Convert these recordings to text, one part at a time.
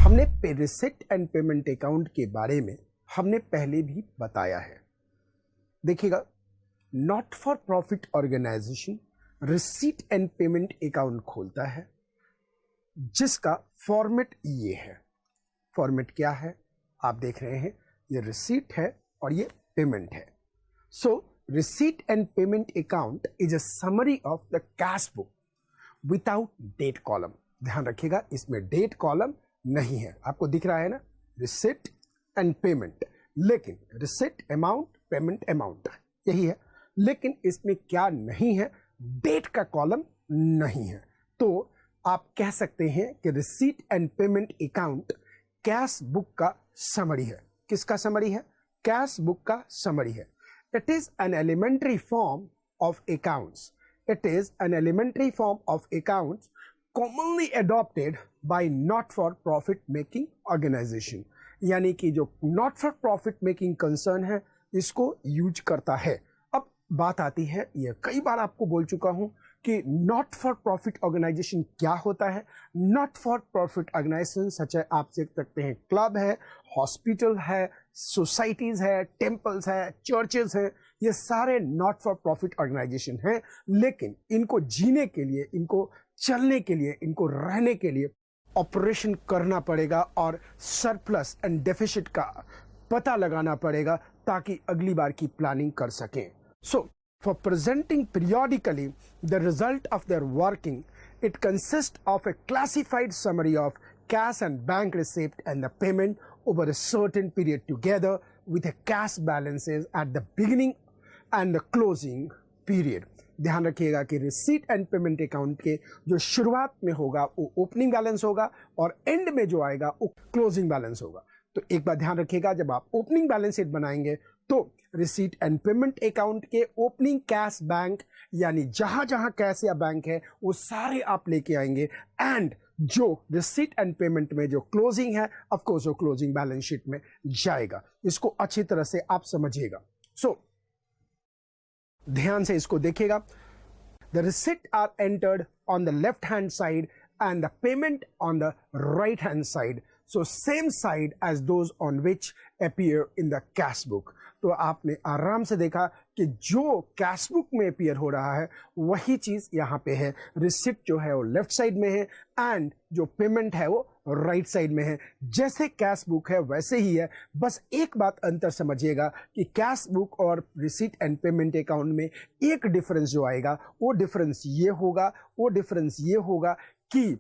हमने receipt and payment account के बारे में हमने पहले भी बताया है। देखिएगा, not for profit organisation receipt and payment account खोलता है जिसका फॉर्मेट ये है। फॉर्मेट क्या है आप देख रहे हैं, ये रिसीट है और ये पेमेंट है। So receipt and payment account is a summary of the cash book without date column. ध्यान रखिएगा, इसमें डेट कॉलम नहीं है। आपको दिख रहा है ना, रिसिट एंड पेमेंट, लेकिन रिसिट अमाउंट, पेमेंट अमाउंट यही है, लेकिन इसमें क्या नहीं है, डेट का कॉलम नहीं है। तो आप कह सकते हैं कि receipt and payment account cash book का समरी है। किसका समरी है? कैश बुक का समरी है। It is an elementary form of accounts. It is an elementary form of accounts commonly adopted by not for profit making organization, यानी कि जो not for profit making concern है इसको use करता है। अब बात आती है, ये कई बार आपको बोल चुका हूं कि नॉट फॉर प्रॉफिट ऑर्गेनाइजेशन क्या होता है। नॉट फॉर प्रॉफिट ऑर्गेनाइजेशन सच है, आप देख सकते हैं क्लब है, हॉस्पिटल है, सोसाइटीज है, टेम्पल्स है, चर्चेज है, ये सारे नॉट फॉर प्रॉफिट ऑर्गेनाइजेशन हैं। लेकिन इनको जीने के लिए, इनको चलने के लिए, इनको रहने के लिए ऑपरेशन करना पड़ेगा और सरप्लस एंड डेफिसिट का पता लगाना पड़ेगा ताकि अगली बार की प्लानिंग कर सकें। सो for presenting periodically the result of their working, it consists of a classified summary of cash and bank receipt and the payment over a certain period together with a cash balances at the beginning and the closing period. ध्यान रखिएगा कि receipt and payment account के जो शुरुआत में होगा वो opening balance होगा और एंड में जो आएगा वो क्लोजिंग बैलेंस होगा। तो एक बात ध्यान रखिएगा, जब आप ओपनिंग बैलेंस शीट बनाएंगे तो रिसीट एंड पेमेंट अकाउंट के ओपनिंग कैश बैंक, यानी जहां जहां कैश या बैंक है वो सारे आप लेके आएंगे, एंड जो रिसीट एंड पेमेंट में जो क्लोजिंग है ऑफ कोर्स वो क्लोजिंग बैलेंस शीट में जाएगा। इसको अच्छी तरह से आप समझिएगा। सो ध्यान से इसको देखिएगा। The receipt are entered on the left hand side and the payment on the right hand side, so same side as those on which appear in the cash book. तो आपने आराम से देखा कि जो कैश बुक में appear हो रहा है वही चीज यहाँ पे है। रिसिट जो है वो लेफ्ट साइड में है एंड जो पेमेंट है वो राइट साइड में है। जैसे कैश बुक है वैसे ही है, बस एक बात अंतर समझिएगा कि कैश बुक और रिसिट एंड पेमेंट अकाउंट में एक डिफरेंस जो आएगा वो डिफरेंस ये होगा, वो डिफरेंस ये होगा कि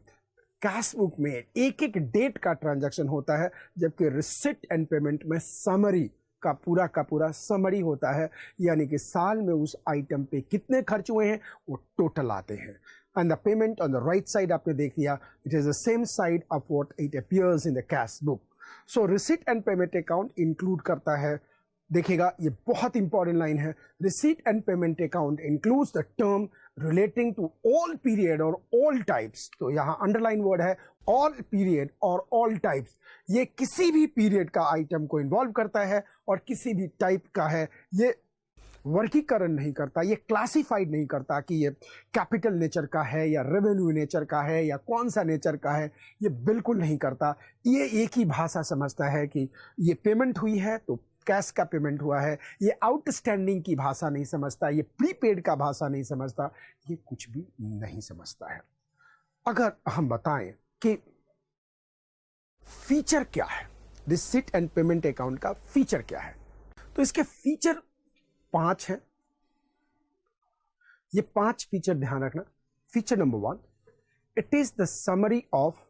कैश बुक में एक एक डेट का ट्रांजैक्शन होता है, जबकि रिसिट एंड पेमेंट में समरी का पूरा समरी होता है, यानी कि साल में उस आइटम पे कितने खर्च हुए हैं वो टोटल आते हैं। And the payment on the right side आपने देख लिया, it is the same side of what it appears in the cash book. So receipt and payment account include करता है, देखिएगा ये बहुत इंपॉर्टेंट लाइन है, receipt and payment account includes the term relating to all period और all types. तो यहाँ underline word है ऑल पीरियड और ऑल टाइप्स। ये किसी भी पीरियड का आइटम को इन्वॉल्व करता है और किसी भी टाइप का है। ये वर्गीकरण नहीं करता, ये क्लासिफाइड नहीं करता कि ये कैपिटल नेचर का है या रेवेन्यू नेचर का है या कौन सा नेचर का है, ये बिल्कुल नहीं करता। ये एक ही भाषा समझता है कि ये पेमेंट हुई है तो कैश का पेमेंट हुआ है। ये आउटस्टैंडिंग की भाषा नहीं समझता, ये प्रीपेड का भाषा नहीं समझता, ये कुछ भी नहीं समझता है। अगर हम बताएं कि फीचर क्या है, रिसीट एंड पेमेंट अकाउंट का फीचर क्या है, तो इसके फीचर 5 हैं। ये 5 फीचर ध्यान रखना। Feature number 1, it is the summary of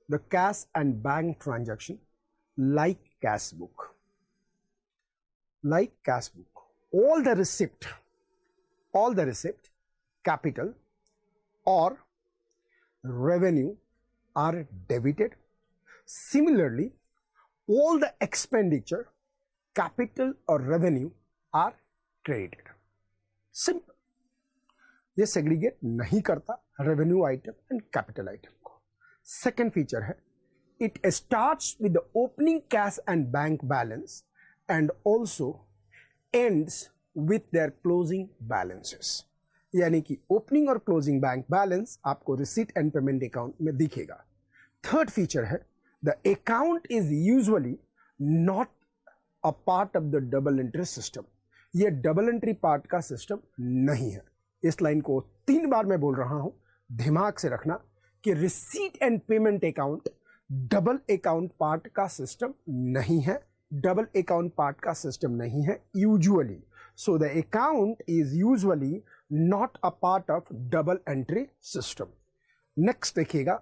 the cash and bank transaction like cash book. Like cash book, all the receipt, capital or revenue are debited. Similarly, all the expenditure, capital or revenue are credited. Simple. ये segregate नहीं करता revenue item and capital item को। Second feature है, it starts with the opening cash and bank balance and also ends with their closing balances, यानी कि opening और closing bank balance आपको receipt and payment account में दिखेगा। Third feature है the account is usually not a part of the double entry system. ये double entry part का system नहीं है। इस लाइन को 3 बार मैं बोल रहा हूं, दिमाग से रखना कि receipt and payment account double account part का सिस्टम नहीं है, डबल अकाउंट पार्ट का सिस्टम नहीं है usually. So the account is usually not a part of double entry system. Next देखिएगा,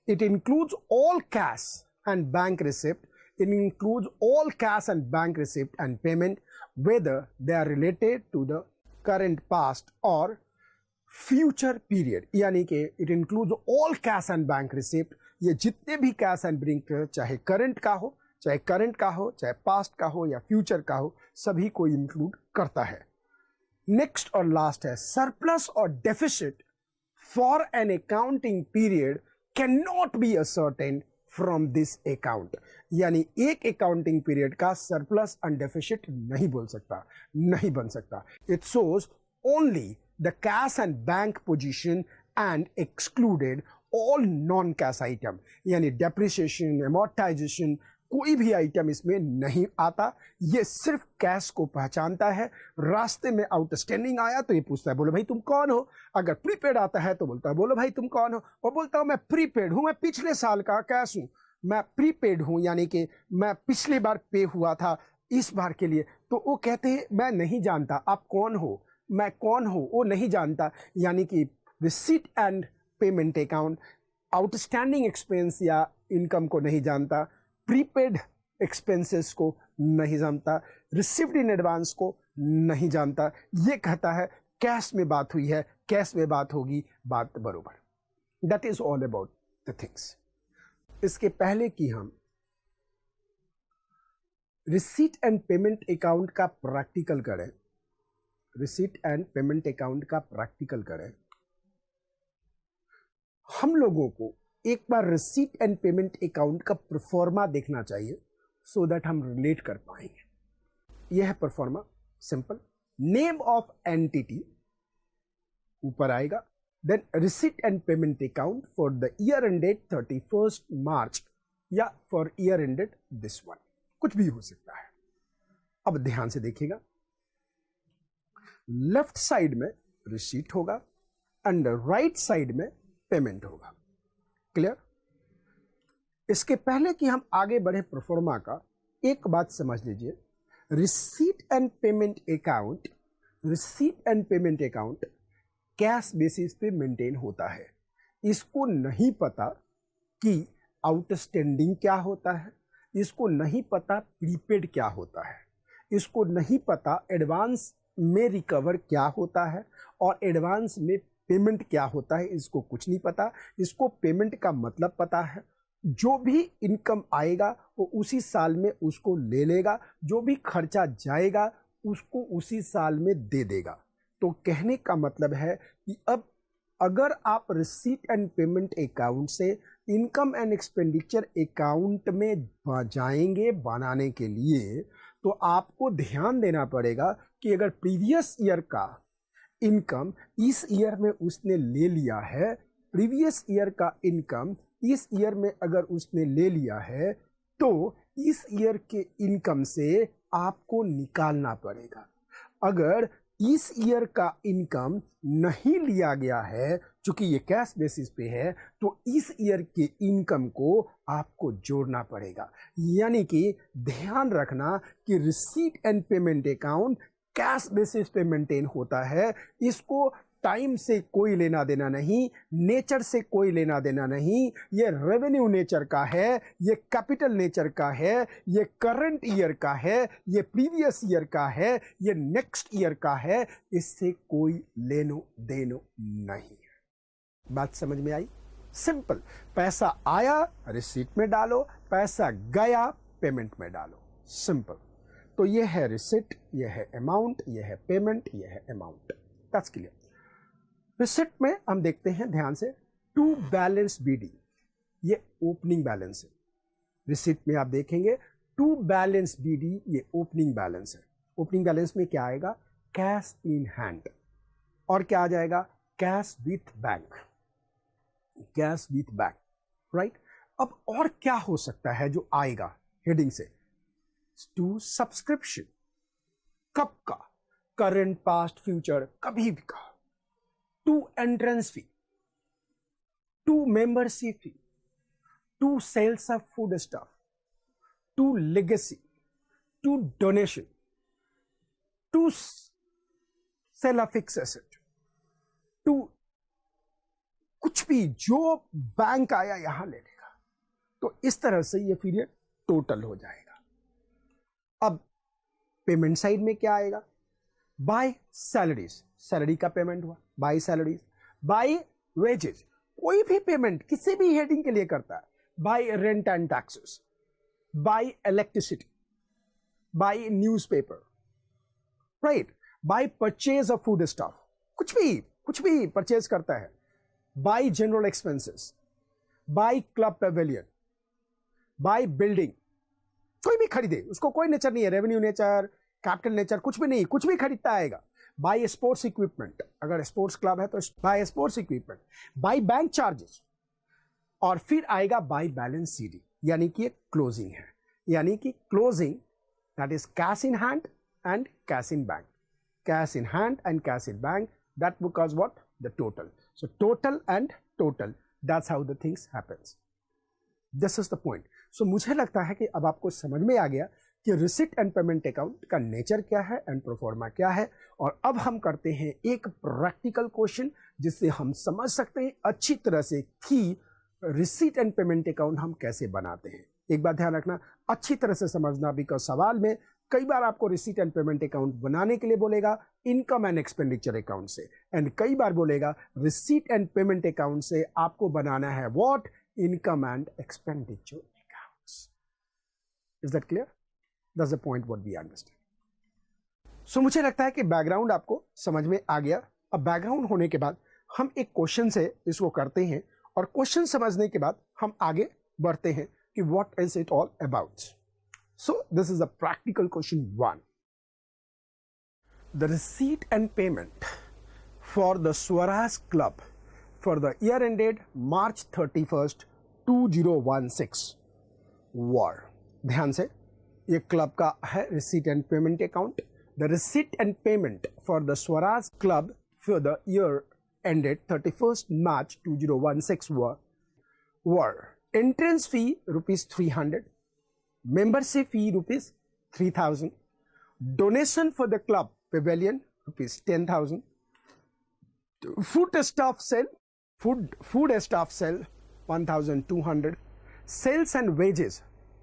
it includes all cash and bank receipt, it includes all cash and bank receipt and payment whether they are related to the current past or future period। यानी कि it includes all cash and bank receipt, ये जितने भी cash and bank चाहे current का हो, चाहे past का हो या फ्यूचर का हो, सभी को इंक्लूड करता है। नेक्स्ट और लास्ट है सरप्लस और deficit for an accounting period can not be ascertain from this account. यानी एक अकाउंटिंग पीरियड का सरप्लस एंड डेफिसिट नहीं बोल सकता, नहीं बन सकता। It shows only the cash and bank position and excluded all non cash item. यानी डेप्रिसिएशन, अमोर्टाइजेशन, कोई भी आइटम इसमें नहीं आता। ये सिर्फ कैश को पहचानता है। रास्ते में आउटस्टैंडिंग आया तो ये पूछता है बोलो भाई तुम कौन हो। अगर प्रीपेड आता है तो बोलता है बोलो भाई तुम कौन हो। और बोलता हूं मैं प्रीपेड हूं, मैं पिछले साल का कैश हूं, मैं प्रीपेड हूं, यानी कि मैं पिछली बार पे हुआ था इस बार के लिए। तो वो कहते हैं मैं नहीं जानता आप कौन हो, मैं कौन हूं, वो नहीं जानता। यानी कि receipt and payment account outstanding expense या इनकम को नहीं जानता, प्रीपेड एक्सपेंसेस को नहीं जानता, रिसीव्ड इन एडवांस को नहीं जानता। ये कहता है कैश में बात हुई है, कैश में बात होगी, बात बरोबर। That is all about the things. इसके पहले कि हम रिसीट एंड पेमेंट अकाउंट का प्रैक्टिकल करें, रिसीट एंड पेमेंट अकाउंट का प्रैक्टिकल करें, हम लोगों को एक बार रिसीट एंड पेमेंट अकाउंट का परफॉर्मा देखना चाहिए सो दैट हम रिलेट कर पाएंगे। यह है proforma, simple. Name of entity ऊपर आएगा, then receipt and payment account for the year ended 31 March या for year ended this one, कुछ भी हो सकता है। अब ध्यान से देखिएगा, लेफ्ट साइड में रिसीट होगा एंड राइट साइड में पेमेंट होगा। क्लियर? इसके पहले कि हम आगे बढ़े प्रोफॉर्मा का, एक बात समझ लीजिए, receipt and payment account, receipt and payment account cash basis पे मेंटेन होता है। इसको नहीं पता कि आउटस्टैंडिंग क्या होता है, इसको नहीं पता प्रीपेड क्या होता है, इसको नहीं पता एडवांस में रिकवर क्या होता है और एडवांस में पेमेंट क्या होता है, इसको कुछ नहीं पता। इसको पेमेंट का मतलब पता है, जो भी इनकम आएगा वो उसी साल में उसको ले लेगा, जो भी खर्चा जाएगा उसको उसी साल में दे देगा। तो कहने का मतलब है कि अब अगर आप रिसीट एंड पेमेंट अकाउंट से इनकम एंड एक्सपेंडिचर अकाउंट में जाएंगे बनाने के लिए, तो आपको ध्यान देना पड़ेगा कि अगर प्रीवियस ईयर का इनकम इस ईयर में उसने ले लिया है, प्रीवियस ईयर का इनकम इस ईयर में अगर उसने ले लिया है, तो इस ईयर के इनकम से आपको निकालना पड़ेगा। अगर इस ईयर का इनकम नहीं लिया गया है, चूंकि ये कैश बेसिस पे है, तो इस ईयर के इनकम को आपको जोड़ना पड़ेगा। यानी कि ध्यान रखना कि receipt and payment account cash basis पे मेंटेन होता है। इसको टाइम से कोई लेना देना नहीं, नेचर से कोई लेना देना नहीं। ये रेवेन्यू नेचर का है, ये कैपिटल नेचर का है, ये करंट ईयर का है, ये प्रीवियस ईयर का है, ये नेक्स्ट ईयर का है। इससे कोई लेनो देनो नहीं है। बात समझ में आई? सिंपल। पैसा आया रिसीट में डालो, पैसा गया पेमेंट में डालो, सिंपल। तो ये है रिसीट, ये है अमाउंट, ये है पेमेंट, ये है अमाउंट। That's clear. रिसीट में हम देखते हैं ध्यान से, टू बैलेंस बीडी, ये ओपनिंग बैलेंस है। रिसीट में आप देखेंगे टू बैलेंस बीडी, ये ओपनिंग बैलेंस है। ओपनिंग बैलेंस में क्या आएगा? Cash in hand. और क्या आ जाएगा? Cash with bank, cash with bank, right. अब और क्या हो सकता है जो आएगा हेडिंग से? टू सब्सक्रिप्शन, कब का? करंट, पास्ट, फ्यूचर, कभी भी का। To entrance fee, to membership fee, to sales of food stuff, to legacy, to donation, to sale of fix asset, to कुछ भी जो बैंक आया यहां लेने का। तो इस तरह से ये पीरियड टोटल हो जाएगा। अब पेमेंट साइड में क्या आएगा? बाय सैलरीज, सैलरी का पेमेंट हुआ, बाय सैलरीज। बाय वेजेज, कोई भी पेमेंट किसी भी हेडिंग के लिए करता है। By rent and taxes, by electricity, by newspaper, right, by purchase of food stuff, कुछ भी परचेज करता है। By general expenses, by club pavilion, by building, कोई भी खरीदे, उसको कोई नेचर नहीं है, रेवेन्यू नेचर, कैपिटल नेचर, कुछ भी नहीं, कुछ भी खरीदता आएगा। बाय स्पोर्ट्स इक्विपमेंट, अगर स्पोर्ट्स क्लब है तो by sports equipment, by bank charges, और फिर आएगा बाय बैलेंस सीडी, यानी कि क्लोजिंग है। यानी कि closing that is cash in hand and cash in bank, cash in hand and cash in bank, that because what? The total. So total and total, that's how the things happens. This is the point. So मुझे लगता है कि अब आपको समझ में आ गया कि रिसिट एंड पेमेंट अकाउंट का नेचर क्या है एंड प्रोफॉर्मा क्या है। और अब हम करते हैं एक प्रैक्टिकल क्वेश्चन जिससे हम समझ सकते हैं अच्छी तरह से कि रिसिट एंड पेमेंट अकाउंट हम कैसे बनाते हैं। एक बात ध्यान रखना, अच्छी तरह से समझना, बिकॉज सवाल में कई बार आपको रिसिट एंड पेमेंट अकाउंट बनाने के लिए बोलेगा इनकम एंड एक्सपेंडिचर अकाउंट से, एंड कई बार बोलेगा रिसिट एंड पेमेंट अकाउंट से आपको बनाना है what? Income and expenditure accounts. Is that clear? That's the point what we understand. So मुझे लगता है कि बैकग्राउंड आपको समझ में आ गया। अब बैकग्राउंड होने के बाद हम एक क्वेश्चन से इसको करते हैं, और क्वेश्चन समझने के बाद हम आगे बढ़ते हैं कि what is it all about. So this is a practical question 1। The receipt and payment for the Swaraj club for the year ended March 31st, 2016 वर। ध्यान से, ये क्लब का है receipt and payment account. The receipt and payment for the Swaraj club for the year ended 31st March 2016 were entrance fee ₹300, membership fee ₹3,000, donation for the club pavilion ₹10,000, food staff sale 1,200, sales and wages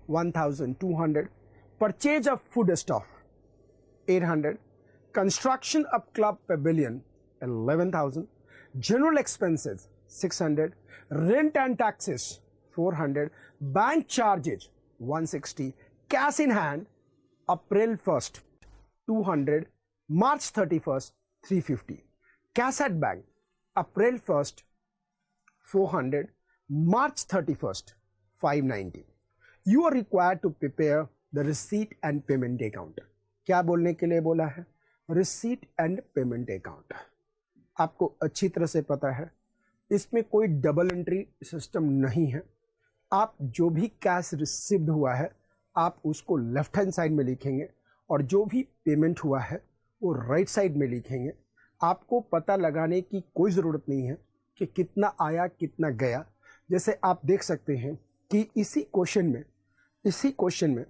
1,200, purchase of food stuff 800, construction of club pavilion 11,000, general expenses 600, rent and taxes 400, bank charges 160, cash in hand April 1st 200, March 31st 350, cash at bank April 1st 400, March 31st 590. You are required to prepare the receipt and payment account. क्या बोलने के लिए बोला है? Receipt and payment account. आपको अच्छी तरह से पता है इसमें कोई डबल एंट्री सिस्टम नहीं है। आप जो भी कैश रिसीव्ड हुआ है आप उसको लेफ्ट हैंड साइड में लिखेंगे, और जो भी पेमेंट हुआ है वो राइट साइड में लिखेंगे। आपको पता लगाने की कोई ज़रूरत नहीं है कि कितना आया कितना गया। जैसे आप देख सकते हैं कि इसी क्वेश्चन में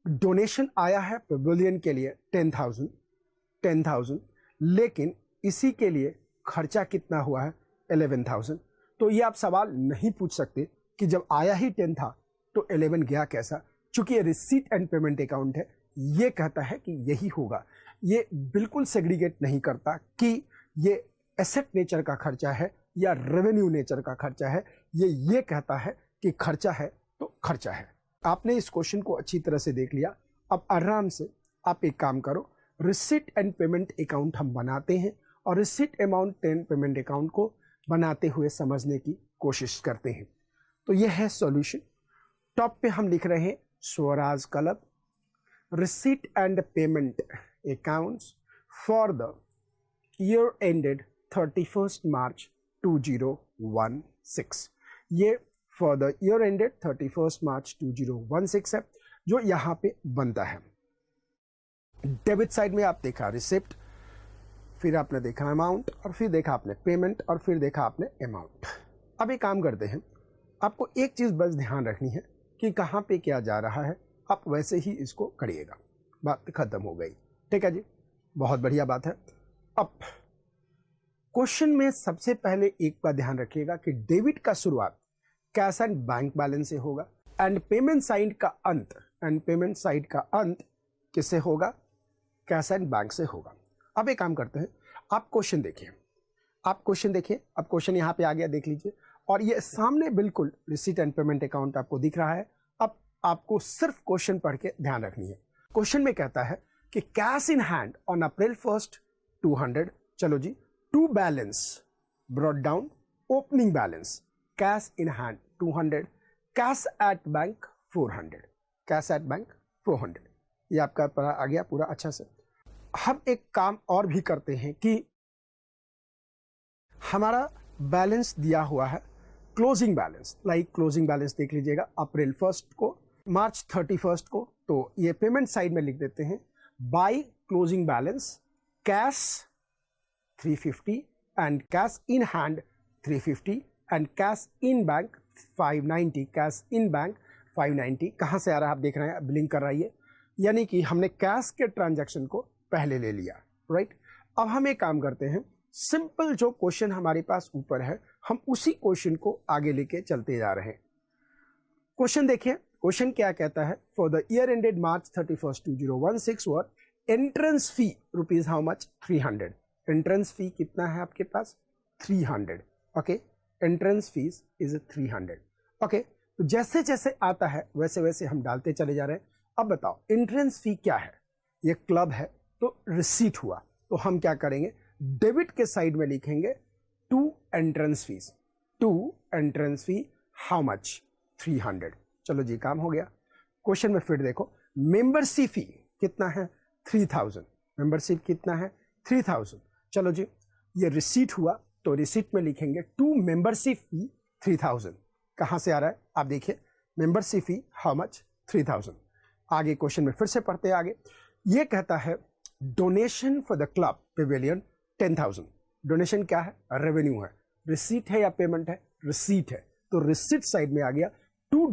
डोनेशन आया है पेविलियन के लिए 10,000, लेकिन इसी के लिए खर्चा कितना हुआ है 11,000। तो ये आप सवाल नहीं पूछ सकते कि जब आया ही 10 था तो 11 गया कैसा, चूंकि ये रिसीट एंड पेमेंट अकाउंट है, ये कहता है कि यही होगा। ये बिल्कुल सेग्रीगेट नहीं करता कि ये एसेट नेचर का खर्चा है या रेवेन्यू नेचर का खर्चा है। ये कहता है कि खर्चा है तो खर्चा है। आपने इस क्वेश्चन को अच्छी तरह से देख लिया। अब आराम से आप एक काम करो, रिसीट एंड पेमेंट अकाउंट हम बनाते हैं, और receipt amount and payment account को बनाते हुए समझने की कोशिश करते हैं। तो यह है सॉल्यूशन। टॉप पे हम लिख रहे हैं Swaraj club receipt and payment accounts for the year ended 31st March 2016। ये फॉर द ईयर एंडेड 31 मार्च 2016 है जो यहाँ पे बनता है। डेबिट साइड में आप देखा रिसिप्ट, फिर आपने देखा अमाउंट, और फिर देखा आपने पेमेंट, और फिर देखा आपने अमाउंट। अब एक काम करते हैं, आपको एक चीज़ बस ध्यान रखनी है कि कहाँ पे क्या जा रहा है, आप वैसे ही इसको करिएगा, बात खत्म हो गई। ठीक है जी, बहुत बढ़िया बात है। अब क्वेश्चन में सबसे पहले एक बात ध्यान रखिएगा कि डेबिट का शुरुआत कैश एंड बैंक बैलेंस से होगा, एंड पेमेंट साइड का अंत किससे होगा? कैश एंड बैंक से होगा। अब एक काम करते हैं, आप क्वेश्चन देखिए, अब क्वेश्चन यहाँ पे आ गया, देख लीजिए, और ये सामने बिल्कुल रिसीट एंड पेमेंट अकाउंट आपको दिख रहा है। अब आपको सिर्फ क्वेश्चन पढ़ के ध्यान रखनी है। क्वेश्चन में कहता है कि cash in hand on April 1 200, चलो जी, to balance brought down opening balance, cash in hand 200, cash at bank 400, cash at bank 400। ये आपका पढ़ा आ गया पूरा अच्छा से। हम एक काम और भी करते हैं कि हमारा बैलेंस दिया हुआ है क्लोजिंग बैलेंस, क्लोजिंग बैलेंस देख लीजिएगा अप्रैल 1 को, मार्च 31 को, तो ये पेमेंट साइड में लिख देते हैं by closing balance cash 350 and cash in hand 350 and cash in bank 590, cash in bank 590। कहाँ से आ रहा है आप देख रहे हैं, ब्लिंक कर रहा है ये, यानी कि हमने कैश के ट्रांजैक्शन को पहले ले लिया, राइट। अब हम एक काम करते हैं, सिंपल जो क्वेश्चन हमारे पास ऊपर है हम उसी क्वेश्चन को आगे लेके चलते जा रहे हैं। क्वेश्चन देखिए, क्वेश्चन क्या कहता है, for the year ended March 31 2016 were entrance fee rupees how much? 300। Entrance fee कितना है आपके पास? 300। Okay, entrance fees is 300। Okay, तो जैसे जैसे आता है वैसे वैसे हम डालते चले जा रहे हैं। अब बताओ एंट्रेंस फी क्या है? ये क्लब है तो रिसीट हुआ, तो हम क्या करेंगे, डेबिट के साइड में लिखेंगे to entrance fees, to entrance fee how much? 300। चलो जी, काम हो गया। क्वेश्चन में फिर देखो, मेंबरशिप फी कितना है? 3000। मेंबरशिप कितना है? 3000। चलो जी, ये रिसीट हुआ तो रिसीट में लिखेंगे टू मेंबरशिप फी 3000। कहां से आ रहा है आप देखिए, मेंबरशिप फी हाउ मच? 3000। आगे क्वेश्चन में फिर से पढ़ते हैं आगे। ये कहता है donation for the club Pavilion 10,000। Donation क्या है? रेवेन्यू है। रिसीट है या पेमेंट है? रिसीट है, तो रिसीट साइड में आ गया to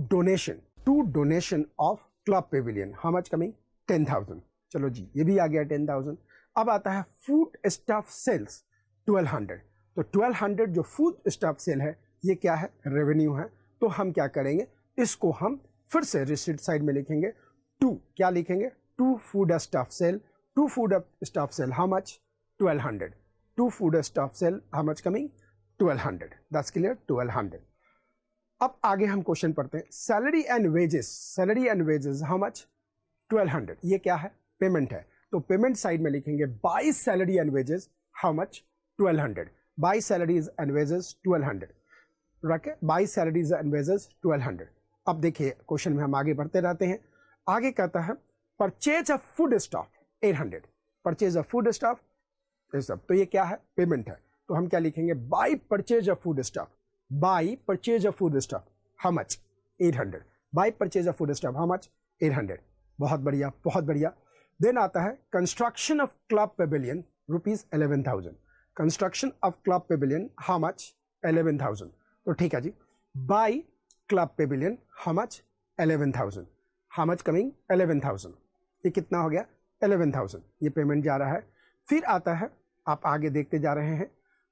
donation of club pavilion how much coming? 10,000। चलो जी, ये भी आ गया 10,000। अब आता है फूड स्टाफ सेल्स 1200। तो 1200 जो फूड स्टाफ सेल है ये क्या है? रेवेन्यू है। तो हम क्या करेंगे, इसको हम फिर से रिसीट साइड में लिखेंगे टू, क्या लिखेंगे? To food staff sale, to food staff sale how much? 1200। To food staff sale how much coming? 1200। That's clear, 1200। अब आगे हम क्वेश्चन पढ़ते हैं, salary and wages how much? 1200। ये क्या है? पेमेंट है, तो पेमेंट साइड में लिखेंगे by salary and wages how much? 1200। By salaries and wages 1200, रखे, बाय सैलरीज एंड वेजेस 1200। अब देखिए क्वेश्चन में हम आगे बढ़ते रहते हैं। आगे कहता है purchase of food staff 800। Purchase of food staff ये सब, तो ये क्या है? पेमेंट है, तो हम क्या लिखेंगे? By purchase of food stuff, by purchase of food stuff how much? 800। By purchase of food stuff how much? 800। बहुत बढ़िया, बहुत बढ़िया। देन आता है construction of club pavilion rupees 11,000। Construction of club pavilion how much? 11,000। तो ठीक है जी, by club pavilion how much? 11,000। How much coming? 11,000। ये कितना हो गया? 11,000। ये पेमेंट जा रहा है। फिर आता है, आप आगे देखते जा रहे हैं,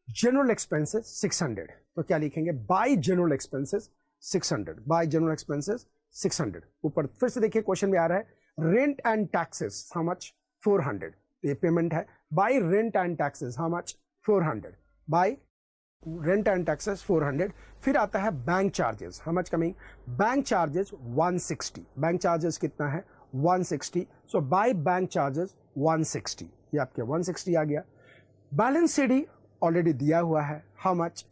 जनरल एक्सपेंसेस 600। तो क्या लिखेंगे? Bye general expenses 600। Bye general expenses 600। ऊपर फिर से देखिए क्वेश्चन में आ रहा है rent and taxes how much? 400। तो ये पेमेंट है, by rent and taxes how much? 400। Bye rent and taxes 400। फिर आता है bank charges how much coming? Bank charges 160। Bank charges कितना है? 160। सो बाय बैंक चार्जेस 160। ये आपके 160 आ गया। बैलेंस शीट ऑलरेडी दिया हुआ है, हाउ मच?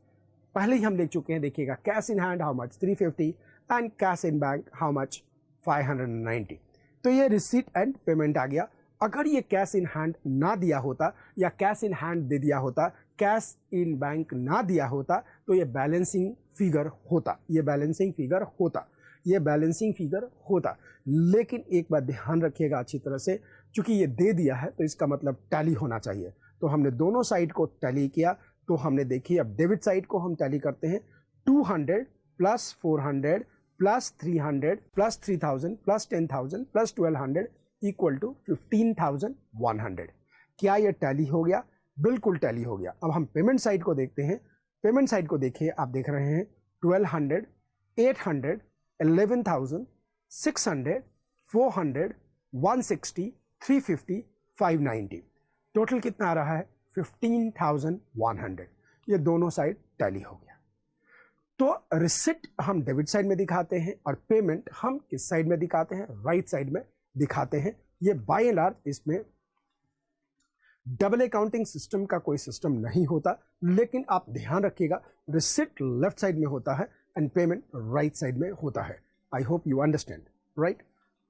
पहले ही हम लिख चुके हैं, देखिएगा cash in hand how much? 350 and cash in bank how much? 590। तो ये रिसीट एंड पेमेंट आ गया। अगर ये कैश इन हैंड ना दिया होता या कैश इन हैंड दे दिया होता, कैश इन बैंक ना दिया होता, तो ये बैलेंसिंग फिगर होता, ये बैलेंसिंग फिगर होता, ये बैलेंसिंग फिगर होता। लेकिन एक बात ध्यान रखिएगा अच्छी तरह से, क्योंकि ये दे दिया है तो इसका मतलब टैली होना चाहिए। तो हमने दोनों साइड को टैली किया, तो हमने देखिए अब डेबिट साइड को हम टैली करते हैं। 200 plus 400 plus 300 plus 3000 plus 10,000 plus 1200 equal to 15,100। क्या ये टैली हो गया? बिल्कुल टैली हो गया। अब हम पेमेंट साइड को देखते हैं। पेमेंट साइड को देखिए, आप देख रहे हैं 1200, 800, 11,000, 600, 400, 160, 350, 590। टोटल कितना आ रहा है? 15,100। ये दोनों साइड टैली हो गया। तो रिसिप्ट हम डेबिट साइड में दिखाते हैं और पेमेंट हम किस साइड में दिखाते हैं? राइट साइड में दिखाते हैं। ये बाय एंड लार्ज इसमें डबल अकाउंटिंग सिस्टम का कोई सिस्टम नहीं होता, लेकिन आप ध्यान रखिएगा रिसिप्ट लेफ्ट साइड में होता है एंड पेमेंट राइट साइड में होता है। I hope you understand, right?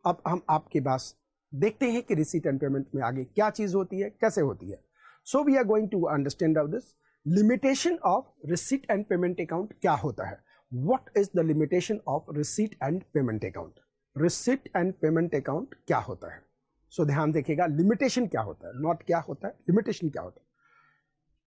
अब हम आपके पास देखते हैं कि रिसीट एंड पेमेंट में आगे क्या चीज होती है, कैसे होती है। So we are going to understand of this limitation of receipt and payment account. क्या होता है? What is the limitation of receipt and payment account? Receipt and payment account क्या होता है? सो ध्यान देखिएगा, लिमिटेशन क्या होता है, नॉट क्या होता है, लिमिटेशन क्या होता है।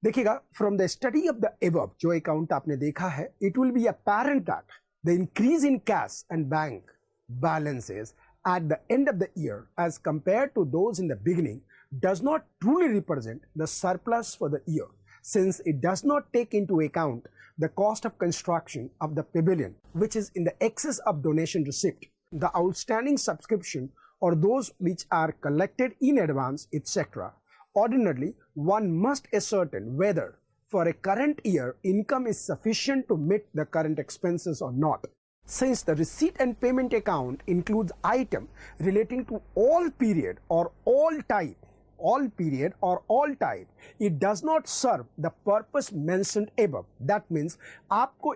देखिएगा, from the study of the above, जो अकाउंट आपने देखा है, it will be apparent that the increase in cash and bank balances at the end of the year as compared to those in the beginning does not truly represent the surplus for the year, since it does not take into account the cost of construction of the pavilion, which is in the excess of donation receipt, the outstanding subscription or those which are collected in advance, etc. Ordinarily, one must ascertain whether for a current year income is sufficient to meet the current expenses or not. Since the receipt and payment account includes item relating to all period or all type, it does not serve the purpose mentioned above. That means आपको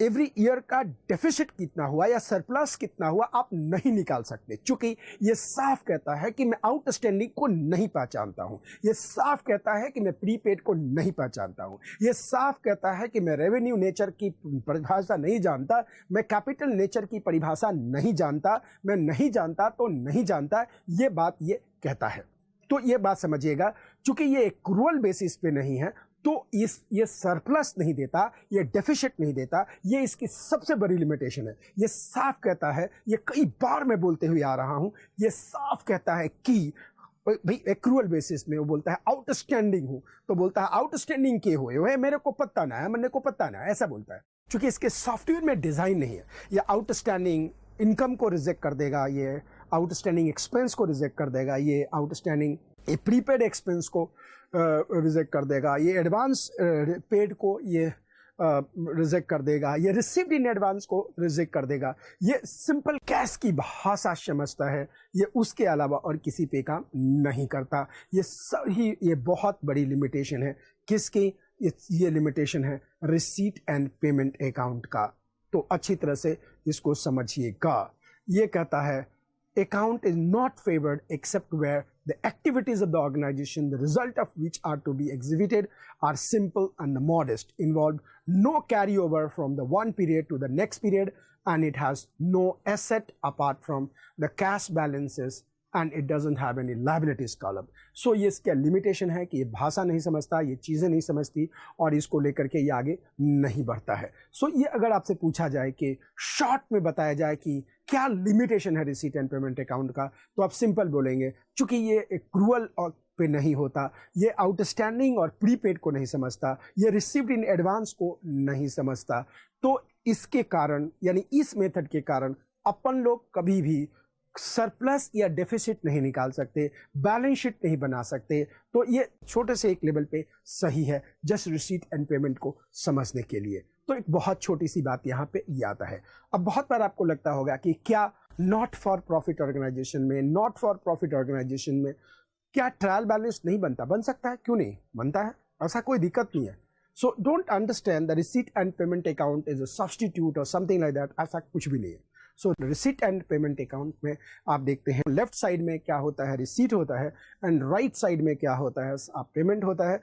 every year का deficit कितना हुआ या surplus कितना हुआ आप नहीं निकाल सकते, क्योंकि ये साफ कहता है कि मैं आउटस्टैंडिंग को नहीं पहचानता हूं, ये साफ कहता है कि मैं प्रीपेड को नहीं पहचानता हूं, ये साफ कहता है कि मैं रेवेन्यू नेचर की परिभाषा नहीं जानता, मैं कैपिटल नेचर की परिभाषा नहीं जानता, मैं नहीं जानता तो नहीं जानता, ये बात ये कहता है। तो ये बात समझिएगा, क्योंकि ये एक्रूअल बेसिस पे नहीं है, तो ये सरप्लस नहीं देता, ये डेफिसिट नहीं देता, ये इसकी सबसे बड़ी लिमिटेशन है। ये साफ कहता है, ये कई बार मैं बोलते हुए आ रहा हूं, ये साफ कहता है कि भाई एक्रूअल बेसिस में वो बोलता है आउटस्टैंडिंग हूं, तो बोलता है आउटस्टैंडिंग के हुए मेरे को पता ना है, मैंने को पता ना है, ऐसा बोलता है। क्योंकि इसके सॉफ्टवेयर में डिजाइन नहीं है। ये आउटस्टैंडिंग इनकम को रिजेक्ट कर देगा, ये आउटस्टैंडिंग एक्सपेंस को रिजेक्ट कर देगा, ये आउटस्टैंडिंग प्रीपेड एक्सपेंस को रिजेक्ट कर देगा, ये एडवांस पेड को ये रिजेक्ट कर देगा, ये रिसीव्ड इन एडवांस को रिजेक्ट कर देगा। ये सिंपल कैश की भाषा समझता है, ये उसके अलावा और किसी पे काम नहीं करता। ये सही, ये बहुत बड़ी लिमिटेशन है। किसकी? ये लिमिटेशन है रिसीट एंड पेमेंट अकाउंट का। तो अच्छी तरह से इसको समझिएगा। ये कहता है account is not favored except where the activities of the organization, the result of which are to be exhibited, are simple and modest, involve no carryover from the one period to the next period, and it has no asset apart from the cash balances, and it doesn't have any liabilities column. So ये इसका limitation है कि ये भाषा नहीं समझता, ये चीज़ें नहीं समझती और इसको लेकर के ये आगे नहीं बढ़ता है। सो ये अगर आपसे पूछा जाए कि शॉर्ट में बताया जाए कि क्या लिमिटेशन है रिसीट एंड पेमेंट अकाउंट का, तो आप सिंपल बोलेंगे, चूंकि ये एक्रूअल पे नहीं होता, ये आउटस्टैंडिंग और प्रीपेड को नहीं समझता, ये रिसीव्ड इन एडवांस को नहीं समझता, तो इसके कारण यानी इस मेथड के कारण अपन लोग कभी भी सरप्लस या डेफिसिट नहीं निकाल सकते, बैलेंस शीट नहीं बना सकते। तो ये छोटे से एक लेवल पे सही है, जस्ट रिसीट एंड पेमेंट को समझने के लिए। तो एक बहुत छोटी सी बात यहाँ पे ये आता है। अब बहुत बार आपको लगता होगा कि क्या नॉट फॉर प्रॉफिट ऑर्गेनाइजेशन में क्या ट्रायल बैलेंस नहीं बनता? बन सकता है, क्यों नहीं बनता है, ऐसा कोई दिक्कत नहीं है। So don't understand the receipt and payment account is a substitute और समथिंग लाइक दैट, ऐसा कुछ भी नहीं है। So receipt and payment account में आप देखते हैं लेफ्ट साइड में क्या होता है, रिसीट होता है, एंड राइट साइड में क्या होता है, आप पेमेंट होता है।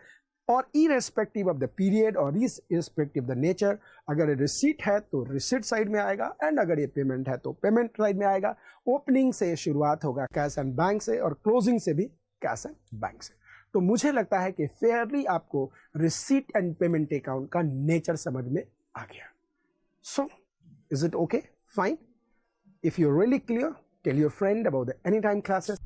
और इरेस्पेक्टिव ऑफ द पीरियड और इरेस्पेक्टिव ऑफ द नेचर, अगर रिसीट है तो रिसीट साइड में आएगा, एंड अगर ये पेमेंट है तो पेमेंट साइड में आएगा। ओपनिंग से शुरुआत होगा कैश एंड बैंक से, और क्लोजिंग से भी कैश एंड बैंक से। तो मुझे लगता है कि फेयरली आपको रिसीट एंड पेमेंट अकाउंट का नेचर समझ में आ गया। So is it okay? Fine. If you are really clear, tell your friend about the any time classes.